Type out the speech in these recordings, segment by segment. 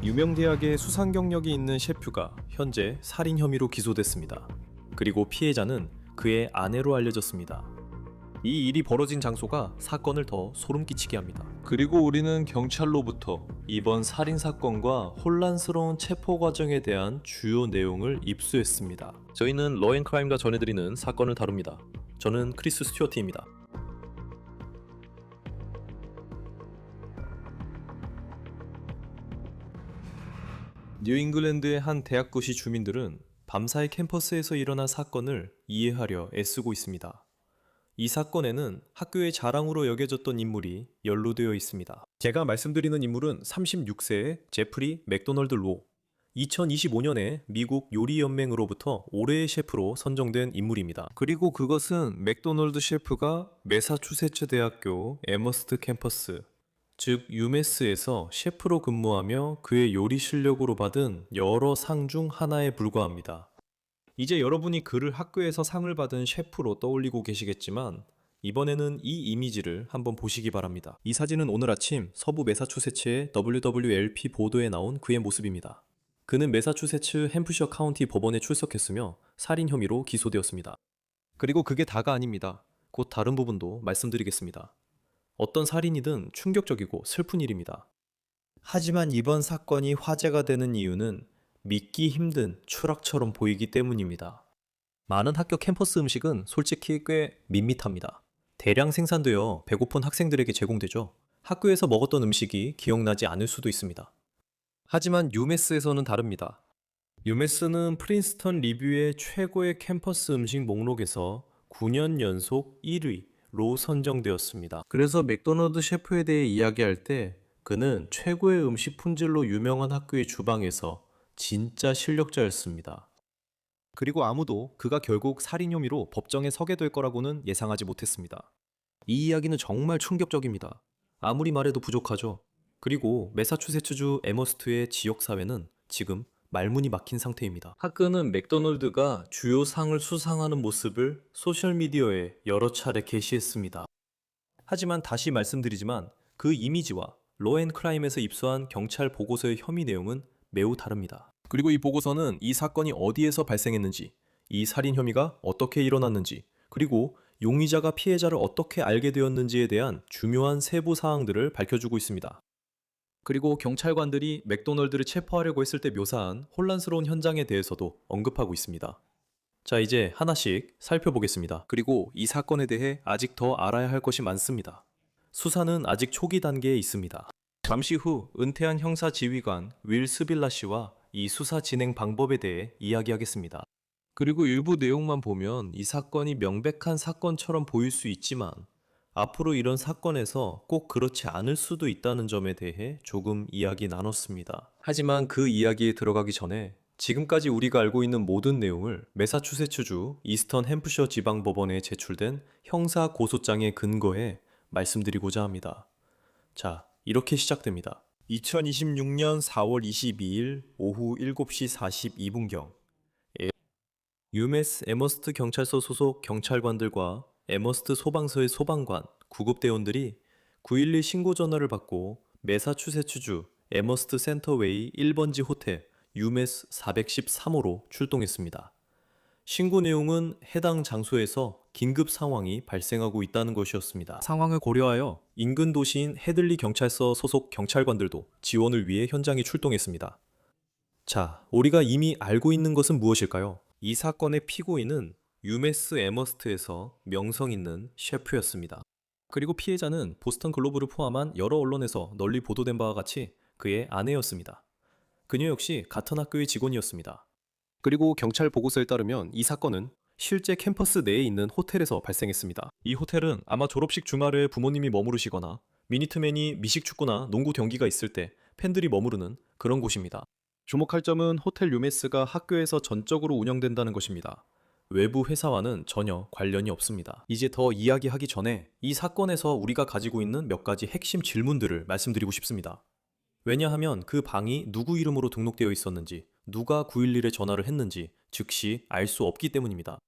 유명 대학의 수상 경력이 있는 셰프가 현재 살인 혐의로 기소됐습니다. 그리고 피해자는 그의 아내로 알려졌습니다. 이 일이 벌어진 장소가 사건을 더 소름 끼치게 합니다. 그리고 우리는 경찰로부터 이번 살인 사건과 혼란스러운 체포 과정에 대한 주요 내용을 입수했습니다. 저희는 러앤크라임과 전해드리는 사건을 다룹니다. 저는 크리스 스튜어트입니다. 뉴잉글랜드의 한 대학교시 주민들은 밤사이 캠퍼스에서 일어난 사건을 이해하려 애쓰고 있습니다. 이 사건에는 학교의 자랑으로 여겨졌던 인물이 연루되어 있습니다. 제가 말씀드리는 인물은 36세의 제프리 맥도널드 로. 2025년에 미국 요리연맹으로부터 올해의 셰프로 선정된 인물입니다. 그리고 그것은 맥도널드 셰프가 매사추세츠 대학교 에머스트 캠퍼스, 즉 유메스에서 셰프로 근무하며 그의 요리 실력으로 받은 여러 상 중 하나에 불과합니다. 이제 여러분이 그를 학교에서 상을 받은 셰프로 떠올리고 계시겠지만 이번에는 이 이미지를 한번 보시기 바랍니다. 이 사진은 오늘 아침 서부 매사추세츠의 WWLP 보도에 나온 그의 모습입니다. 그는 매사추세츠 햄프셔 카운티 법원에 출석했으며 살인 혐의로 기소되었습니다. 그리고 그게 다가 아닙니다. 곧 다른 부분도 말씀드리겠습니다. 어떤 살인이든 충격적이고 슬픈 일입니다. 하지만 이번 사건이 화제가 되는 이유는 믿기 힘든 추락처럼 보이기 때문입니다. 많은 학교 캠퍼스 음식은 솔직히 꽤 밋밋합니다. 대량 생산되어 배고픈 학생들에게 제공되죠. 학교에서 먹었던 음식이 기억나지 않을 수도 있습니다. 하지만 유메스에서는 다릅니다. 유메스는 프린스턴 리뷰의 최고의 캠퍼스 음식 목록에서 9년 연속 1위로 선정되었습니다. 그래서 맥도널드 셰프에 대해 이야기할 때 그는 최고의 음식 품질로 유명한 학교의 주방에서 진짜 실력자였습니다. 그리고 아무도 그가 결국 살인 혐의로 법정에 서게 될 거라고는 예상하지 못했습니다. 이 이야기는 정말 충격적입니다. 아무리 말해도 부족하죠. 그리고 매사추세츠주 에머스트의 지역사회는 지금 말문이 막힌 상태입니다. 학교는 맥도널드가 주요 상을 수상하는 모습을 소셜미디어에 여러 차례 게시했습니다. 하지만 다시 말씀드리지만 그 이미지와 러앤크라임에서 입수한 경찰 보고서의 혐의 내용은 매우 다릅니다. 그리고 이 보고서는 이 사건이 어디에서 발생했는지, 이 살인 혐의가 어떻게 일어났는지, 그리고 용의자가 피해자를 어떻게 알게 되었는지에 대한 중요한 세부 사항들을 밝혀주고 있습니다. 그리고 경찰관들이 맥도널드를 체포하려고 했을 때 묘사한 혼란스러운 현장에 대해서도 언급하고 있습니다. 자, 이제 하나씩 살펴보겠습니다. 그리고 이 사건에 대해 아직 더 알아야 할 것이 많습니다. 수사는 아직 초기 단계에 있습니다. 잠시 후 은퇴한 형사 지휘관 윌 스빌라 씨와 이 수사 진행 방법에 대해 이야기하겠습니다. 그리고 일부 내용만 보면 이 사건이 명백한 사건처럼 보일 수 있지만 앞으로 이런 사건에서 꼭 그렇지 않을 수도 있다는 점에 대해 조금 이야기 나눴습니다. 하지만 그 이야기에 들어가기 전에 지금까지 우리가 알고 있는 모든 내용을 매사추세츠주 이스턴 햄프셔 지방법원에 제출된 형사 고소장에 근거해 말씀드리고자 합니다. 자, 이렇게 시작됩니다. 2026년 4월 22일 오후 7시 42분경 유메스 에머스트 경찰서 소속 경찰관들과 에머스트 소방서의 소방관, 구급대원들이 911 신고 전화를 받고 매사추세츠주 에머스트 센터웨이 1번지 호텔 유메스 413호로 출동했습니다. 신고 내용은 해당 장소에서 긴급 상황이 발생하고 있다는 것이었습니다. 상황을 고려하여 인근 도시인 헤들리 경찰서 소속 경찰관들도 지원을 위해 현장에 출동했습니다. 자, 우리가 이미 알고 있는 것은 무엇일까요? 이 사건의 피고인은 유메스 에머스트에서 명성 있는 셰프였습니다. 그리고 피해자는 보스턴 글로브를 포함한 여러 언론에서 널리 보도된 바와 같이 그의 아내였습니다. 그녀 역시 같은 학교의 직원이었습니다. 그리고 경찰 보고서에 따르면 이 사건은 실제 캠퍼스 내에 있는 호텔에서 발생했습니다. 이 호텔은 아마 졸업식 주말에 부모님이 머무르시거나 미니트맨이 미식축구나 농구 경기가 있을 때 팬들이 머무르는 그런 곳입니다. 주목할 점은 호텔 유메스가 학교에서 전적으로 운영된다는 것입니다. 외부 회사와는 전혀 관련이 없습니다. 이제 더 이야기하기 전에 이 사건에서 우리가 가지고 있는 몇 가지 핵심 질문들을 말씀드리고 싶습니다. 왜냐하면 그 방이 누구 이름으로 등록되어 있었는지, 누가 911에 전화를 했는지 즉시 알 수 없기 때문입니다.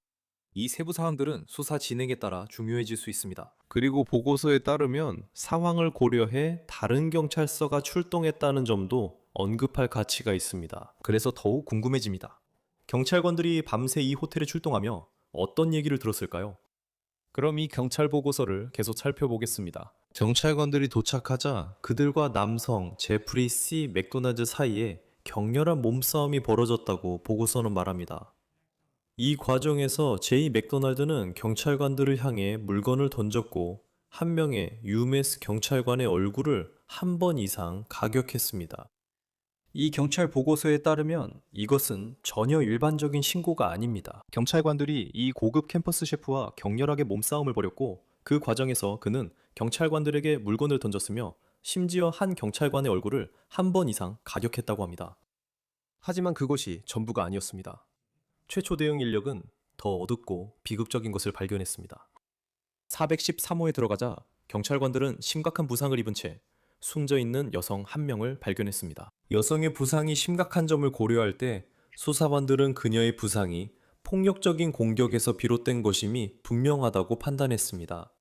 이 세부 사항들은 수사 진행에 따라 중요해질 수 있습니다. 그리고 보고서에 따르면 상황을 고려해 다른 경찰서가 출동했다는 점도 언급할 가치가 있습니다. 그래서 더욱 궁금해집니다. 경찰관들이 밤새 이 호텔에 출동하며 어떤 얘기를 들었을까요? 그럼 이 경찰 보고서를 계속 살펴보겠습니다. 경찰관들이 도착하자 그들과 남성 제프리 C. 맥도날드 사이에 격렬한 몸싸움이 벌어졌다고 보고서는 말합니다. 이 과정에서 제이 맥도날드는 경찰관들을 향해 물건을 던졌고 한 명의 UMass 경찰관의 얼굴을 한 번 이상 가격했습니다. 이 경찰 보고서에 따르면 이것은 전혀 일반적인 신고가 아닙니다. 경찰관들이 이 고급 캠퍼스 셰프와 격렬하게 몸싸움을 벌였고 그 과정에서 그는 경찰관들에게 물건을 던졌으며 심지어 한 경찰관의 얼굴을 한 번 이상 가격했다고 합니다. 하지만 그것이 전부가 아니었습니다. 최초 대응 인력은 더 어둡고 비극적인 것을 발견했습니다. 413호에 들어가자 경찰관들은 심각한 부상을 입은 채 숨져 있는 여성 한 명을 발견했습니다. 여성의 부상이 심각한 점을 고려할 때 수사관들은 그녀의 부상이 폭력적인 공격에서 비롯된 것임이 분명하다고 판단했습니다.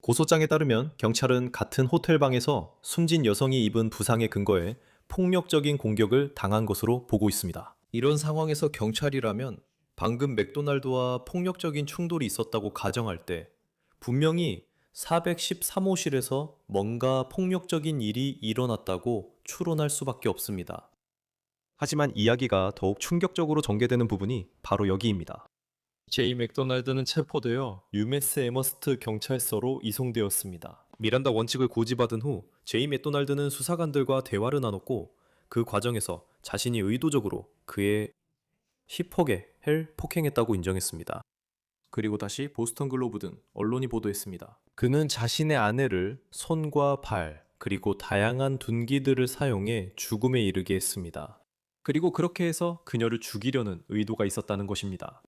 고소장에 따르면 경찰은 같은 호텔방에서 숨진 여성이 입은 부상의 근거에 폭력적인 공격을 당한 것으로 보고 있습니다. 이런 상황에서 경찰이라면 방금 맥도날드와 폭력적인 충돌이 있었다고 가정할 때 분명히 413호실에서 뭔가 폭력적인 일이 일어났다고 추론할 수밖에 없습니다. 하지만 이야기가 더욱 충격적으로 전개되는 부분이 바로 여기입니다. 제이 맥도날드는 체포되어 유메스 에머스트 경찰서로 이송되었습니다. 미란다 원칙을 고지받은 후 제이 맥도날드는 수사관들과 대화를 나눴고 그 과정에서 자신이 의도적으로 그의 힙하게 폭행했다고 인정했습니다. 그리고 다시 보스턴 글로브 등 언론이 보도했습니다. 그는 자신의 아내를 손과 발, 그리고 다양한 둔기들을 사용해 죽음에 이르게 했습니다. 그리고 그렇게 해서 그녀를 죽이려는 의도가 있었다는 것입니다.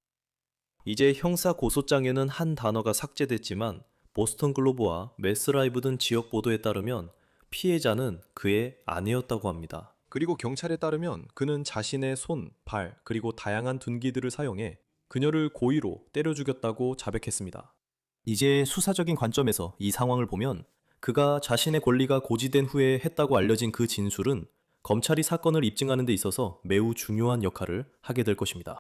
이제 형사 고소장에는 한 단어가 삭제됐지만 보스턴 글로브와 매스라이브 등 지역 보도에 따르면 피해자는 그의 아내였다고 합니다. 그리고 경찰에 따르면 그는 자신의 손, 발, 그리고 다양한 둔기들을 사용해 그녀를 고의로 때려 죽였다고 자백했습니다. 이제 수사적인 관점에서 이 상황을 보면 그가 자신의 권리가 고지된 후에 했다고 알려진 그 진술은 검찰이 사건을 입증하는 데 있어서 매우 중요한 역할을 하게 될 것입니다.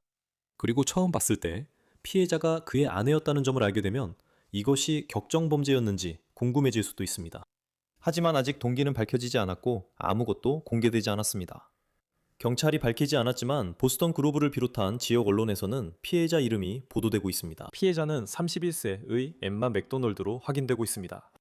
그리고 처음 봤을 때 피해자가 그의 아내였다는 점을 알게 되면 이것이 격정범죄였는지 궁금해질 수도 있습니다. 하지만 아직 동기는 밝혀지지 않았고 아무것도 공개되지 않았습니다. 경찰이 밝히지 않았지만 보스턴 글로브를 비롯한 지역 언론에서는 피해자 이름이 보도되고 있습니다. 피해자는 31세의 엠마 맥도널드로 확인되고 있습니다.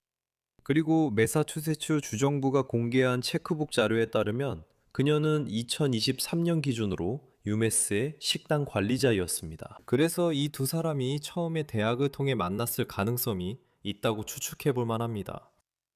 그리고 매사추세츠 주정부가 공개한 체크북 자료에 따르면 그녀는 2023년 기준으로 유메스의 식당 관리자였습니다. 그래서 이 두 사람이 처음에 대학을 통해 만났을 가능성이 있다고 추측해 볼 만합니다.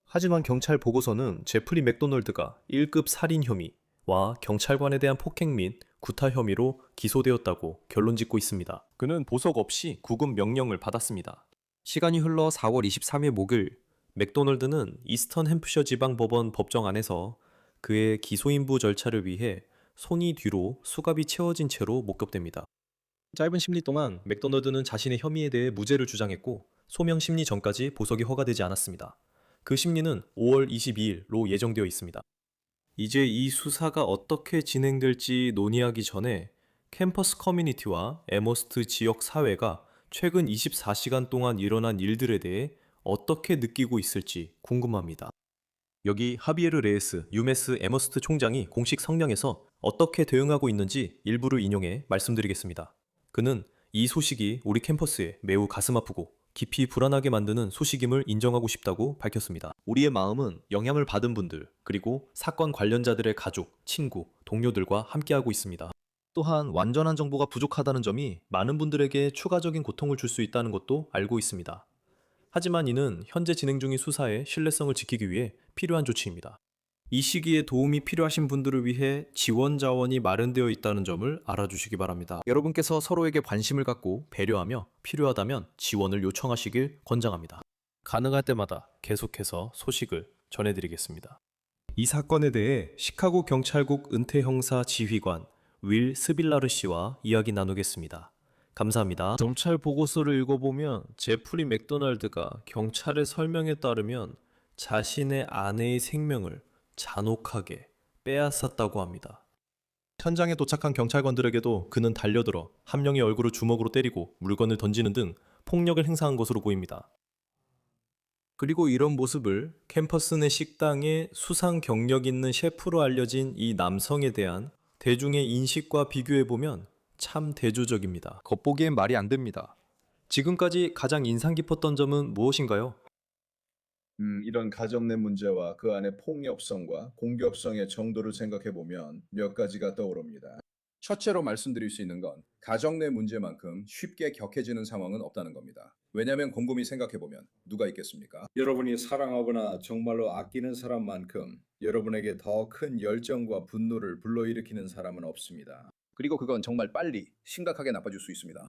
하지만 경찰 보고서는 제프리 맥도널드가 1급 살인 혐의와 경찰관에 대한 폭행 및 구타 혐의로 기소되었다고 결론짓고 있습니다. 그는 보석 없이 구금 명령을 받았습니다. 시간이 흘러 4월 23일 목요일, 맥도널드는 이스턴 햄프셔 지방법원 법정 안에서 그의 기소인부 절차를 위해 손이 뒤로 수갑이 채워진 채로 목격됩니다. 짧은 심리 동안 맥도널드는 자신의 혐의에 대해 무죄를 주장했고 소명 심리 전까지 보석이 허가되지 않았습니다. 그 심리는 5월 22일로 예정되어 있습니다. 이제 이 수사가 어떻게 진행될지 논의하기 전에 캠퍼스 커뮤니티와 에머스트 지역 사회가 최근 24시간 동안 일어난 일들에 대해 어떻게 느끼고 있을지 궁금합니다. 여기 하비에르 레에스 유메스 에머스트 총장이 공식 성명에서 어떻게 대응하고 있는지 일부를 인용해 말씀드리겠습니다. 그는 이 소식이 우리 캠퍼스에 매우 가슴 아프고 깊이 불안하게 만드는 소식임을 인정하고 싶다고 밝혔습니다. 우리의 마음은 영향을 받은 분들, 그리고 사건 관련자들의 가족, 친구, 동료들과 함께하고 있습니다. 또한 완전한 정보가 부족하다는 점이 많은 분들에게 추가적인 고통을 줄 수 있다는 것도 알고 있습니다. 하지만 이는 현재 진행 중인 수사의 신뢰성을 지키기 위해 필요한 조치입니다. 이 시기에 도움이 필요하신 분들을 위해 지원 자원이 마련되어 있다는 점을 알아주시기 바랍니다. 여러분께서 서로에게 관심을 갖고 배려하며 필요하다면 지원을 요청하시길 권장합니다. 가능할 때마다 계속해서 소식을 전해드리겠습니다. 이 사건에 대해 시카고 경찰국 은퇴 형사 지휘관 윌 스빌라르 씨와 이야기 나누겠습니다. 감사합니다. 경찰 보고서를 읽어보면 제프리 맥도날드가 경찰의 설명에 따르면 자신의 아내의 생명을 잔혹하게 빼앗았다고 합니다. 현장에 도착한 경찰관들에게도 그는 달려들어 한 명의 얼굴을 주먹으로 때리고 물건을 던지는 등 폭력을 행사한 것으로 보입니다. 그리고 이런 모습을 캠퍼스 내 식당의 수상 경력 있는 셰프로 알려진 이 남성에 대한 대중의 인식과 비교해보면 참 대조적입니다. 겉보기엔 말이 안 됩니다. 지금까지 가장 인상 깊었던 점은 무엇인가요? 이런 가정 내 문제와 그 안의 폭력성과 공격성의 정도를 생각해 보면 몇 가지가 떠오릅니다. 첫째로 말씀드릴 수 있는 건 가정 내 문제만큼 쉽게 격해지는 상황은 없다는 겁니다. 왜냐하면 곰곰이 생각해 보면 누가 있겠습니까? 여러분이 사랑하거나 정말로 아끼는 사람만큼 여러분에게 더 큰 열정과 분노를 불러일으키는 사람은 없습니다. 그리고 그건 정말 빨리 심각하게 나빠질 수 있습니다.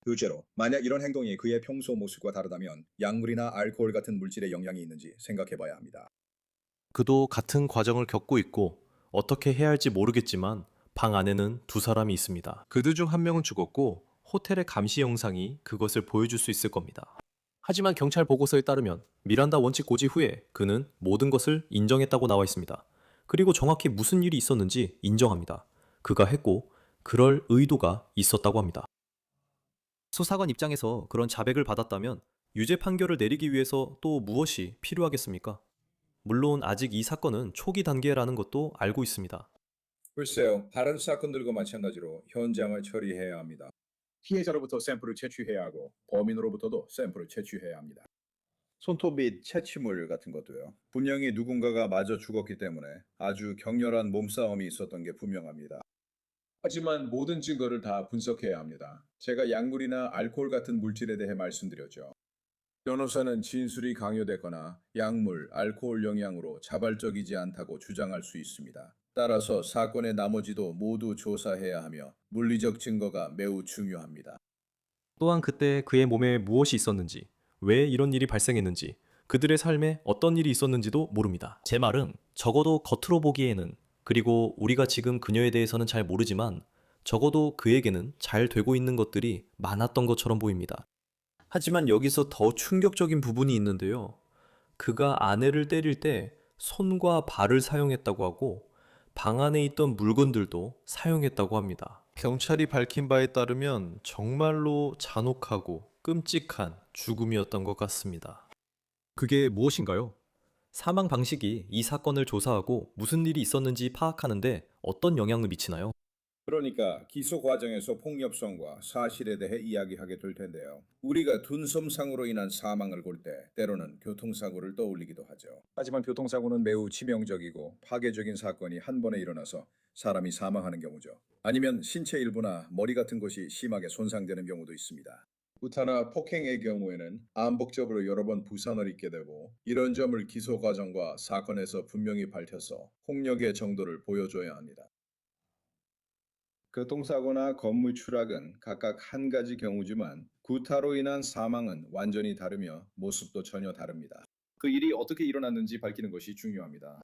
둘째로, 만약 이런 행동이 그의 평소 모습과 다르다면 약물이나 알코올 같은 물질의 영향이 있는지 생각해 봐야 합니다. 그도 같은 과정을 겪고 있고 어떻게 해야 할지 모르겠지만 방 안에는 두 사람이 있습니다. 그들 중 한 명은 죽었고 호텔의 감시 영상이 그것을 보여줄 수 있을 겁니다. 하지만 경찰 보고서에 따르면 미란다 원칙 고지 후에 그는 모든 것을 인정했다고 나와 있습니다. 그리고 정확히 무슨 일이 있었는지 인정합니다. 그가 했고 그럴 의도가 있었다고 합니다. 수사관 입장에서 그런 자백을 받았다면 유죄 판결을 내리기 위해서 또 무엇이 필요하겠습니까? 물론 아직 이 사건은 초기 단계라는 것도 알고 있습니다. 글쎄요, 다른 사건들과 마찬가지로 현장을 처리해야 합니다. 피해자로부터 샘플을 채취해야 하고 범인으로부터도 샘플을 채취해야 합니다. 손톱 및 채취물 같은 것도요. 분명히 누군가가 맞아 죽었기 때문에 아주 격렬한 몸싸움이 있었던 게 분명합니다. 하지만 모든 증거를 다 분석해야 합니다. 제가 약물이나 알코올 같은 물질에 대해 말씀드렸죠. 변호사는 진술이 강요됐거나 약물, 알코올 영향으로 자발적이지 않다고 주장할 수 있습니다. 따라서 사건의 나머지도 모두 조사해야 하며 물리적 증거가 매우 중요합니다. 또한 그때 그의 몸에 무엇이 있었는지, 왜 이런 일이 발생했는지, 그들의 삶에 어떤 일이 있었는지도 모릅니다. 제 말은 적어도 겉으로 보기에는, 그리고 우리가 지금 그녀에 대해서는 잘 모르지만 적어도 그에게는 잘 되고 있는 것들이 많았던 것처럼 보입니다. 하지만 여기서 더 충격적인 부분이 있는데요. 그가 아내를 때릴 때 손과 발을 사용했다고 하고 방 안에 있던 물건들도 사용했다고 합니다. 경찰이 밝힌 바에 따르면 정말로 잔혹하고 끔찍한 죽음이었던 것 같습니다. 그게 무엇인가요? 사망 방식이 이 사건을 조사하고 무슨 일이 있었는지 파악하는데 어떤 영향을 미치나요? 그러니까 기소 과정에서 폭력성과 사실에 대해 이야기하게 될 텐데요. 우리가 둔섬상으로 인한 사망을 볼 때 때로는 교통사고를 떠올리기도 하죠. 하지만 교통사고는 매우 치명적이고 파괴적인 사건이 한 번에 일어나서 사람이 사망하는 경우죠. 아니면 신체 일부나 머리 같은 곳이 심하게 손상되는 경우도 있습니다. 구타나 폭행의 경우에는 암묵적으로 여러 번 부상을 입게 되고 이런 점을 기소 과정과 사건에서 분명히 밝혀서 폭력의 정도를 보여줘야 합니다. 교통사고나 건물 추락은 각각 한 가지 경우지만 구타로 인한 사망은 완전히 다르며 모습도 전혀 다릅니다. 그 일이 어떻게 일어났는지 밝히는 것이 중요합니다.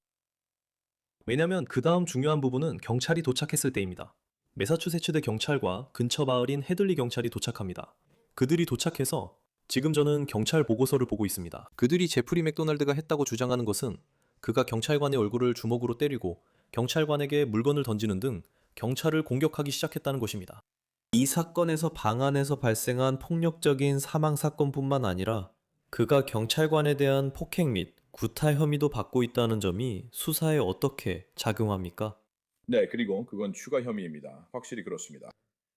왜냐면 그 다음 중요한 부분은 경찰이 도착했을 때입니다. 매사추세츠대 경찰과 근처 마을인 헤들리 경찰이 도착합니다. 그들이 도착해서 지금 저는 경찰 보고서를 보고 있습니다. 그들이 제프리 맥도날드가 했다고 주장하는 것은 그가 경찰관의 얼굴을 주먹으로 때리고 경찰관에게 물건을 던지는 등 경찰을 공격하기 시작했다는 것입니다. 이 사건에서 방 안에서 발생한 폭력적인 사망 사건뿐만 아니라 그가 경찰관에 대한 폭행 및 구타 혐의도 받고 있다는 점이 수사에 어떻게 작용합니까? 네, 그리고 그건 추가 혐의입니다. 확실히 그렇습니다.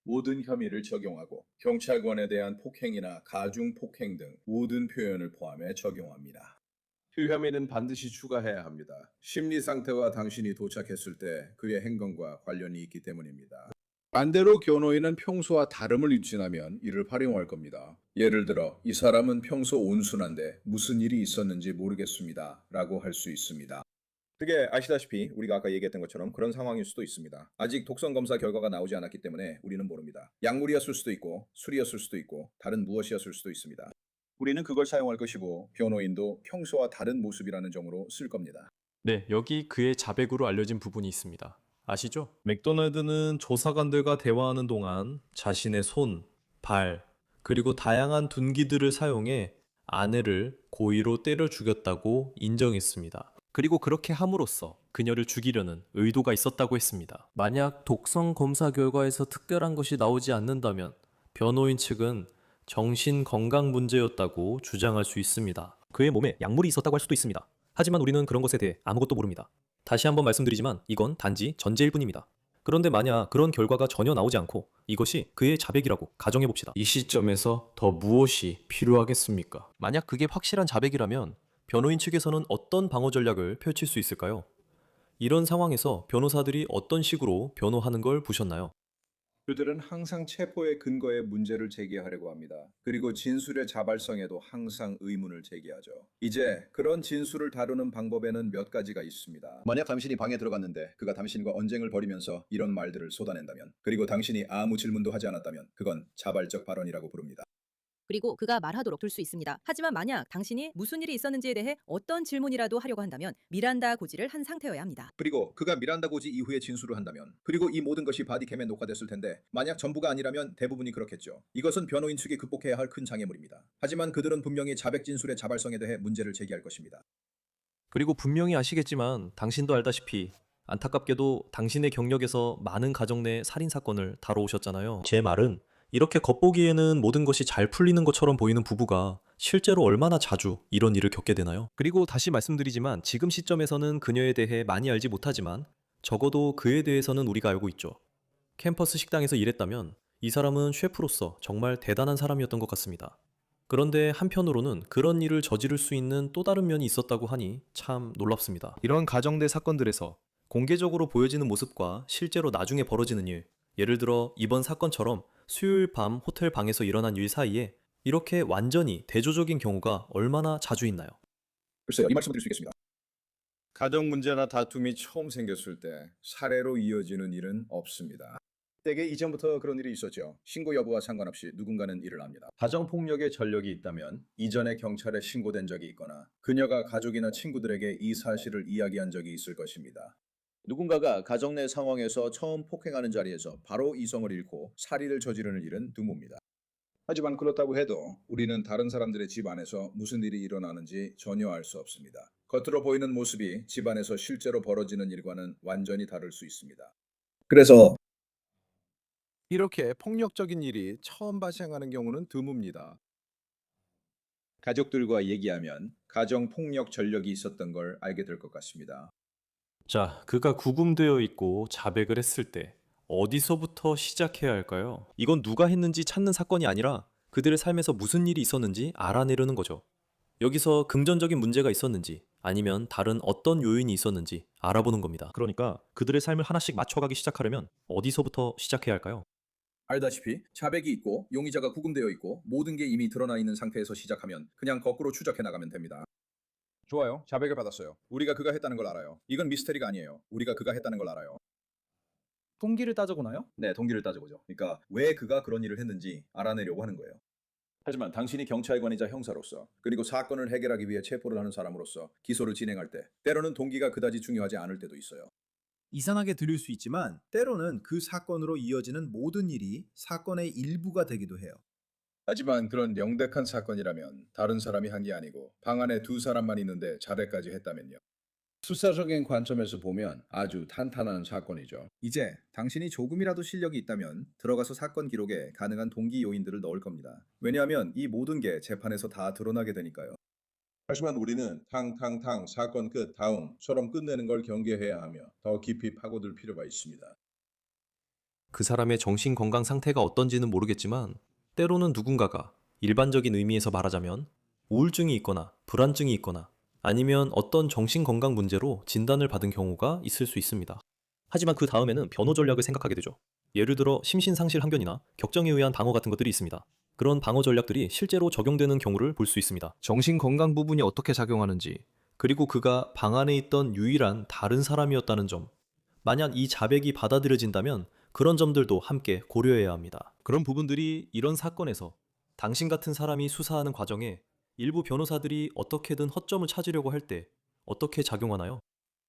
모든 혐의를 적용하고 경찰관에 대한 폭행이나 가중 폭행 등 모든 표현을 포함해 적용합니다. 그 혐의는 반드시 추가해야 합니다. 심리 상태와 당신이 도착했을 때 그의 행동과 관련이 있기 때문입니다. 반대로 변호인은 평소와 다름을 입증하면 이를 활용할 겁니다. 예를 들어 이 사람은 평소 온순한데 무슨 일이 있었는지 모르겠습니다 라고 할 수 있습니다. 그게 아시다시피 우리가 아까 얘기했던 것처럼 그런 상황일 수도 있습니다. 아직 독성 검사 결과가 나오지 않았기 때문에 우리는 모릅니다. 약물이었을 수도 있고 술이었을 수도 있고 다른 무엇이었을 수도 있습니다. 우리는 그걸 사용할 것이고 변호인도 평소와 다른 모습이라는 점으로 쓸 겁니다. 네, 여기 그의 자백으로 알려진 부분이 있습니다. 아시죠? 맥도날드는 조사관들과 대화하는 동안 자신의 손, 발, 그리고 다양한 둔기들을 사용해 아내를 고의로 때려 죽였다고 인정했습니다. 그리고 그렇게 함으로써 그녀를 죽이려는 의도가 있었다고 했습니다. 만약 독성 검사 결과에서 특별한 것이 나오지 않는다면 변호인 측은 정신 건강 문제였다고 주장할 수 있습니다. 그의 몸에 약물이 있었다고 할 수도 있습니다. 하지만 우리는 그런 것에 대해 아무것도 모릅니다. 다시 한번 말씀드리지만 이건 단지 전제일 뿐입니다. 그런데 만약 그런 결과가 전혀 나오지 않고 이것이 그의 자백이라고 가정해봅시다. 이 시점에서 더 무엇이 필요하겠습니까? 만약 그게 확실한 자백이라면 변호인 측에서는 어떤 방어 전략을 펼칠 수 있을까요? 이런 상황에서 변호사들이 어떤 식으로 변호하는 걸 보셨나요? 그들은 항상 체포의 근거에 문제를 제기하려고 합니다. 그리고 진술의 자발성에도 항상 의문을 제기하죠. 이제 그런 진술을 다루는 방법에는 몇 가지가 있습니다. 만약 당신이 방에 들어갔는데 그가 당신과 언쟁을 벌이면서 이런 말들을 쏟아낸다면, 그리고 당신이 아무 질문도 하지 않았다면 그건 자발적 발언이라고 부릅니다. 그리고 그가 말하도록 둘 수 있습니다. 하지만 만약 당신이 무슨 일이 있었는지에 대해 어떤 질문이라도 하려고 한다면 미란다 고지를 한 상태여야 합니다. 그리고 그가 미란다 고지 이후에 진술을 한다면, 그리고 이 모든 것이 바디캠에 녹화됐을 텐데 만약 전부가 아니라면 대부분이 그렇겠죠. 이것은 변호인 측이 극복해야 할 큰 장애물입니다. 하지만 그들은 분명히 자백 진술의 자발성에 대해 문제를 제기할 것입니다. 그리고 분명히 아시겠지만 당신도 알다시피 안타깝게도 당신의 경력에서 많은 가정 내 살인 사건을 다뤄오셨잖아요. 제 말은 이렇게 겉보기에는 모든 것이 잘 풀리는 것처럼 보이는 부부가 실제로 얼마나 자주 이런 일을 겪게 되나요? 그리고 다시 말씀드리지만 지금 시점에서는 그녀에 대해 많이 알지 못하지만 적어도 그에 대해서는 우리가 알고 있죠. 캠퍼스 식당에서 일했다면 이 사람은 셰프로서 정말 대단한 사람이었던 것 같습니다. 그런데 한편으로는 그런 일을 저지를 수 있는 또 다른 면이 있었다고 하니 참 놀랍습니다. 이런 가정대 사건들에서 공개적으로 보여지는 모습과 실제로 나중에 벌어지는 일, 예를 들어 이번 사건처럼 수요일 밤 호텔 방에서 일어난 일 사이에 이렇게 완전히 대조적인 경우가 얼마나 자주 있나요? 글쎄요, 이 말씀을 드릴 수 있겠습니다. 가정 문제나 다툼이 처음 생겼을 때 사례로 이어지는 일은 없습니다. 때게 이전부터 그런 일이 있었죠. 신고 여부와 상관없이 누군가는 일을 합니다. 가정폭력의 전력이 있다면 이전에 경찰에 신고된 적이 있거나 그녀가 가족이나 친구들에게 이 사실을 이야기한 적이 있을 것입니다. 누군가가 가정 내 상황에서 처음 폭행하는 자리에서 바로 이성을 잃고 살인을 저지르는 일은 드뭅니다. 하지만 그렇다고 해도 우리는 다른 사람들의 집 안에서 무슨 일이 일어나는지 전혀 알 수 없습니다. 겉으로 보이는 모습이 집 안에서 실제로 벌어지는 일과는 완전히 다를 수 있습니다. 그래서 이렇게 폭력적인 일이 처음 발생하는 경우는 드뭅니다. 가족들과 얘기하면 가정 폭력 전력이 있었던 걸 알게 될 것 같습니다. 자, 그가 구금되어 있고 자백을 했을 때 어디서부터 시작해야 할까요? 이건 누가 했는지 찾는 사건이 아니라 그들의 삶에서 무슨 일이 있었는지 알아내려는 거죠. 여기서 금전적인 문제가 있었는지 아니면 다른 어떤 요인이 있었는지 알아보는 겁니다. 그러니까 그들의 삶을 하나씩 맞춰가기 시작하려면 어디서부터 시작해야 할까요? 알다시피 자백이 있고 용의자가 구금되어 있고 모든 게 이미 드러나 있는 상태에서 시작하면 그냥 거꾸로 추적해 나가면 됩니다. 좋아요. 자백을 받았어요. 우리가 그가 했다는 걸 알아요. 이건 미스테리가 아니에요. 우리가 그가 했다는 걸 알아요. 동기를 따져보나요? 네, 동기를 따져보죠. 그러니까 왜 그가 그런 일을 했는지 알아내려고 하는 거예요. 하지만 당신이 경찰관이자 형사로서, 그리고 사건을 해결하기 위해 체포를 하는 사람으로서 기소를 진행할 때 때로는 동기가 그다지 중요하지 않을 때도 있어요. 이상하게 들릴 수 있지만 때로는 그 사건으로 이어지는 모든 일이 사건의 일부가 되기도 해요. 하지만 그런 명백한 사건이라면 다른 사람이 한 게 아니고 방 안에 두 사람만 있는데 자백까지 했다면요. 수사적인 관점에서 보면 아주 탄탄한 사건이죠. 이제 당신이 조금이라도 실력이 있다면 들어가서 사건 기록에 가능한 동기 요인들을 넣을 겁니다. 왜냐하면 이 모든 게 재판에서 다 드러나게 되니까요. 하지만 우리는 탕탕탕 사건 끝 다음처럼 끝내는 걸 경계해야 하며 더 깊이 파고들 필요가 있습니다. 그 사람의 정신 건강 상태가 어떤지는 모르겠지만 때로는 누군가가 일반적인 의미에서 말하자면 우울증이 있거나 불안증이 있거나 아니면 어떤 정신 건강 문제로 진단을 받은 경우가 있을 수 있습니다. 하지만 그 다음에는 변호 전략을 생각하게 되죠. 예를 들어 심신상실 항변이나 격정에 의한 방어 같은 것들이 있습니다. 그런 방어 전략들이 실제로 적용되는 경우를 볼 수 있습니다. 정신 건강 부분이 어떻게 작용하는지, 그리고 그가 방 안에 있던 유일한 다른 사람이었다는 점, 만약 이 자백이 받아들여진다면 그런 점들도 함께 고려해야 합니다. 그런 부분들이 이런 사건에서 당신 같은 사람이 수사하는 과정에 일부 변호사들이 어떻게든 허점을 찾으려고 할 때 어떻게 작용하나요?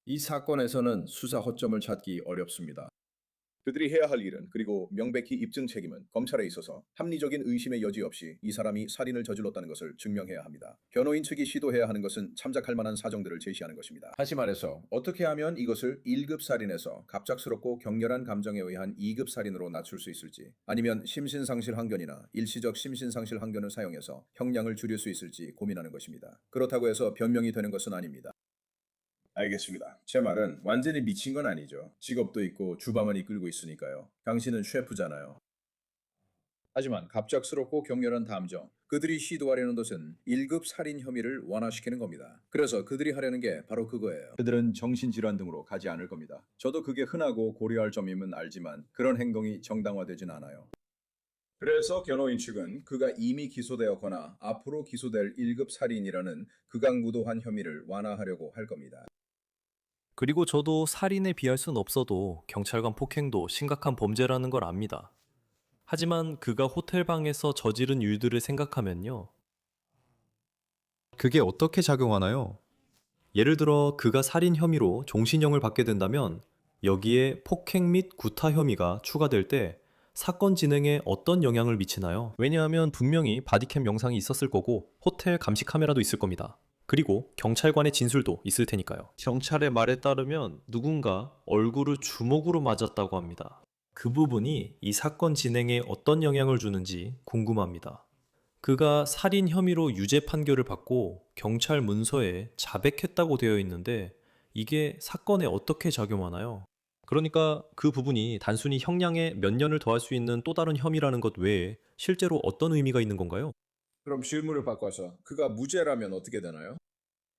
이 사건에서는 수사 허점을 찾기 어렵습니다. 그들이 해야 할 일은 그리고 명백히 입증 책임은 검찰에 있어서 합리적인 의심의 여지 없이 이 사람이 살인을 저질렀다는 것을 증명해야 합니다. 변호인 측이 시도해야 하는 것은 참작할 만한 사정들을 제시하는 것입니다. 다시 말해서 어떻게 하면 이것을 1급 살인에서 갑작스럽고 격렬한 감정에 의한 2급 살인으로 낮출 수 있을지, 아니면 심신상실 항견이나 일시적 심신상실 항견을 사용해서 형량을 줄일 수 있을지 고민하는 것입니다. 그렇다고 해서 변명이 되는 것은 아닙니다. 알겠습니다. 제 말은 완전히 미친 건 아니죠. 직업도 있고 주방을 이끌고 있으니까요. 당신은 셰프잖아요. 하지만 갑작스럽고 격렬한 감정, 그들이 시도하려는 것은 1급 살인 혐의를 완화시키는 겁니다. 그래서 그들이 하려는 게 바로 그거예요. 그들은 정신질환 등으로 가지 않을 겁니다. 저도 그게 흔하고 고려할 점임은 알지만 그런 행동이 정당화되진 않아요. 그래서 변호인 측은 그가 이미 기소되었거나 앞으로 기소될 1급 살인이라는 극악무도한 혐의를 완화하려고 할 겁니다. 그리고 저도 살인에 비할 순 없어도 경찰관 폭행도 심각한 범죄라는 걸 압니다. 하지만 그가 호텔 방에서 저지른 일들을 생각하면요. 그게 어떻게 작용하나요? 예를 들어 그가 살인 혐의로 종신형을 받게 된다면 여기에 폭행 및 구타 혐의가 추가될 때 사건 진행에 어떤 영향을 미치나요? 왜냐하면 분명히 바디캠 영상이 있었을 거고 호텔 감시 카메라도 있을 겁니다. 그리고 경찰관의 진술도 있을 테니까요. 경찰의 말에 따르면 누군가 얼굴을 주먹으로 맞았다고 합니다. 그 부분이 이 사건 진행에 어떤 영향을 주는지 궁금합니다. 그가 살인 혐의로 유죄 판결을 받고 경찰 문서에 자백했다고 되어 있는데 이게 사건에 어떻게 작용하나요? 그러니까 그 부분이 단순히 형량에 몇 년을 더할 수 있는 또 다른 혐의라는 것 외에 실제로 어떤 의미가 있는 건가요? 그럼 질문을 바꿔서 그가 무죄라면 어떻게 되나요?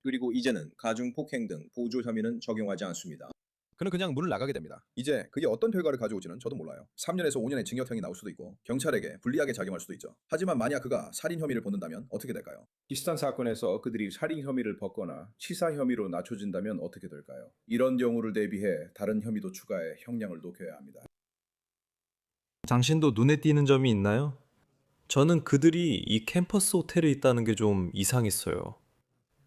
그리고 이제는 가중폭행 등 보조 혐의는 적용하지 않습니다. 그는 그냥 문을 나가게 됩니다. 이제 그게 어떤 결과를 가져올지는 저도 몰라요. 3년에서 5년의 징역형이 나올 수도 있고 경찰에게 불리하게 작용할 수도 있죠. 하지만 만약 그가 살인 혐의를 벗는다면 어떻게 될까요? 비슷한 사건에서 그들이 살인 혐의를 벗거나 치사 혐의로 낮춰진다면 어떻게 될까요? 이런 경우를 대비해 다른 혐의도 추가해 형량을 높여야 합니다. 당신도 눈에 띄는 점이 있나요? 저는 그들이 이 캠퍼스 호텔에 있다는 게 좀 이상했어요.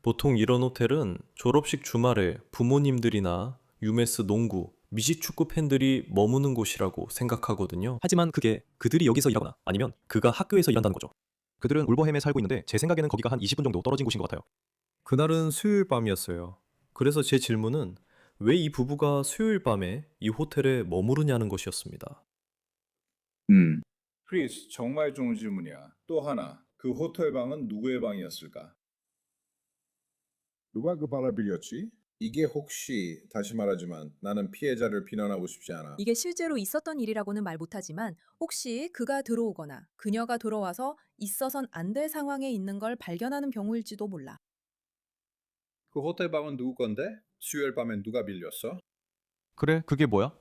보통 이런 호텔은 졸업식 주말에 부모님들이나 유메스 농구, 미식축구 팬들이 머무는 곳이라고 생각하거든요. 하지만 그게 그들이 여기서 일하거나 아니면 그가 학교에서 일한다는 거죠. 그들은 울버햄에 살고 있는데 제 생각에는 거기가 한 20분 정도 떨어진 곳인 것 같아요. 그날은 수요일 밤이었어요. 그래서 제 질문은 왜 이 부부가 수요일 밤에 이 호텔에 머무르냐는 것이었습니다. 크리스, 정말 좋은 질문이야. 또 하나, 그 호텔 방은 누구의 방이었을까? 누가 그 방을 빌렸지? 이게 혹시 다시 말하지만 나는 피해자를 비난하고 싶지 않아. 이게 실제로 있었던 일이라고는 말 못하지만 혹시 그가 들어오거나 그녀가 들어와서 있어선 안 될 상황에 있는 걸 발견하는 경우일지도 몰라. 그 호텔 방은 누구 건데? 수요일 밤엔 누가 빌렸어? 그래, 그게 뭐야?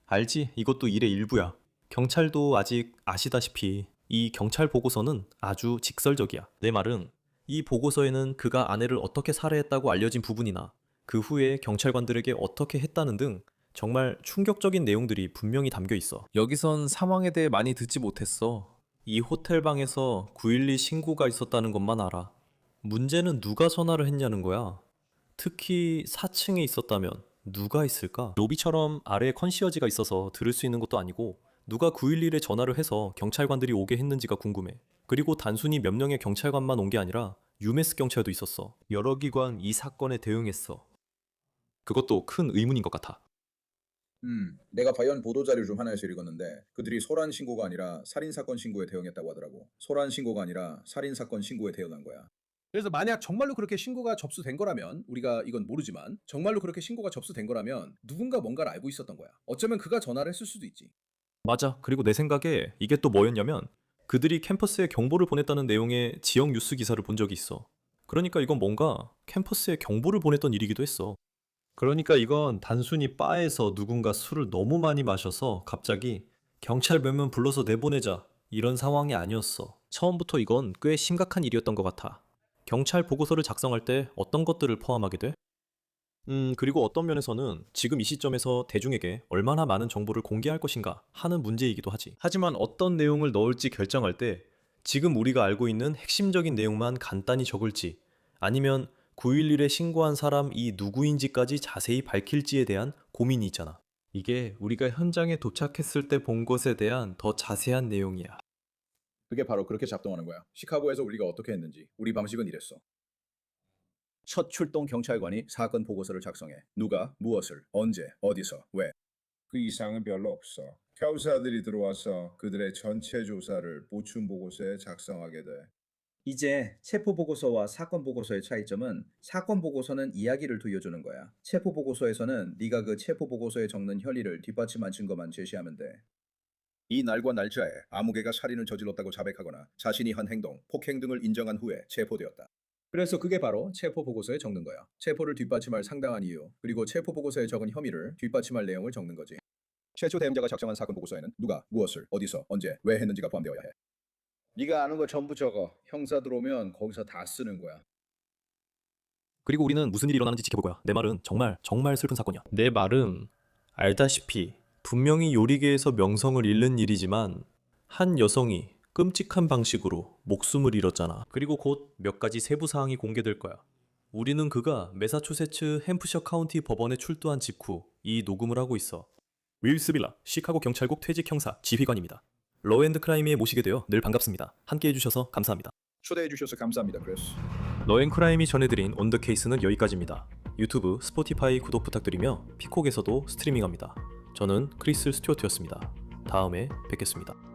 알지, 이것도 일의 일부야. 경찰도 아직 아시다시피 이 경찰 보고서는 아주 직설적이야. 내 말은 이 보고서에는 그가 아내를 어떻게 살해했다고 알려진 부분이나 그 후에 경찰관들에게 어떻게 했다는 등 정말 충격적인 내용들이 분명히 담겨 있어. 여기선 상황에 대해 많이 듣지 못했어. 이 호텔 방에서 911 신고가 있었다는 것만 알아. 문제는 누가 전화를 했냐는 거야. 특히 4층에 있었다면 누가 있을까? 로비처럼 아래에 컨시어지가 있어서 들을 수 있는 것도 아니고 누가 911에 전화를 해서 경찰관들이 오게 했는지가 궁금해. 그리고 단순히 몇 명의 경찰관만 온 게 아니라 유메스 경찰도 있었어. 여러 기관 이 사건에 대응했어. 그것도 큰 의문인 것 같아. 내가 과연 보도자료 중 하나에서 읽었는데 그들이 소란 신고가 아니라 살인사건 신고에 대응했다고 하더라고. 소란 신고가 아니라 살인사건 신고에 대응한 거야. 그래서 만약 정말로 그렇게 신고가 접수된 거라면, 우리가 이건 모르지만 정말로 그렇게 신고가 접수된 거라면 누군가 뭔가를 알고 있었던 거야. 어쩌면 그가 전화를 했을 수도 있지. 맞아. 그리고 내 생각에 이게 또 뭐였냐면 그들이 캠퍼스에 경보를 보냈다는 내용의 지역 뉴스 기사를 본 적이 있어. 그러니까 이건 뭔가 캠퍼스에 경보를 보냈던 일이기도 했어. 그러니까 이건 단순히 바에서 누군가 술을 너무 많이 마셔서 갑자기 경찰 몇 명 불러서 내보내자 이런 상황이 아니었어. 처음부터 이건 꽤 심각한 일이었던 것 같아. 경찰 보고서를 작성할 때 어떤 것들을 포함하게 돼? 그리고 어떤 면에서는 지금 이 시점에서 대중에게 얼마나 많은 정보를 공개할 것인가 하는 문제이기도 하지. 하지만 어떤 내용을 넣을지 결정할 때 지금 우리가 알고 있는 핵심적인 내용만 간단히 적을지 아니면 911에 신고한 사람이 누구인지까지 자세히 밝힐지에 대한 고민이 있잖아. 이게 우리가 현장에 도착했을 때 본 것에 대한 더 자세한 내용이야. 그게 바로 그렇게 작동하는 거야. 시카고에서 우리가 어떻게 했는지 우리 방식은 이랬어. 첫 출동 경찰관이 사건 보고서를 작성해. 누가, 무엇을, 언제, 어디서, 왜. 그 이상은 별로 없어. 교사들이 들어와서 그들의 전체 조사를 보충 보고서에 작성하게 돼. 이제 체포 보고서와 사건 보고서의 차이점은 사건 보고서는 이야기를 들려주는 거야. 체포 보고서에서는 네가 그 체포 보고서에 적는 혐의를 뒷받침한 증거만 제시하면 돼. 이 날과 날짜에 아무개가 살인을 저질렀다고 자백하거나 자신이 한 행동, 폭행 등을 인정한 후에 체포되었다. 그래서 그게 바로 체포 보고서에 적는 거야. 체포를 뒷받침할 상당한 이유, 그리고 체포 보고서에 적은 혐의를 뒷받침할 내용을 적는 거지. 최초 대응자가 작성한 사건 보고서에는 누가, 무엇을, 어디서, 언제, 왜 했는지가 포함되어야 해. 네가 아는 거 전부 적어. 형사 들어오면 거기서 다 쓰는 거야. 그리고 우리는 무슨 일이 일어나는지 지켜볼 거야. 내 말은 정말 슬픈 사건이야. 내 말은 알다시피 분명히 요리계에서 명성을 잃는 일이지만 한 여성이 끔찍한 방식으로 목숨을 잃었잖아. 그리고 곧 몇 가지 세부 사항이 공개될 거야. 우리는 그가 매사추세츠 햄프셔 카운티 법원에 출두한 직후 이 녹음을 하고 있어. 윌 스빌라, 시카고 경찰국 퇴직 형사 지휘관입니다. 러앤드크라임에 모시게 되어 늘 반갑습니다. 함께 해주셔서 감사합니다. 초대해 주셔서 감사합니다, 크리스. 러앤크라임이 전해드린 온더 케이스는 여기까지입니다. 유튜브, 스포티파이 구독 부탁드리며 피콕에서도 스트리밍합니다. 저는 크리스 스튜어트였습니다. 다음에 뵙겠습니다.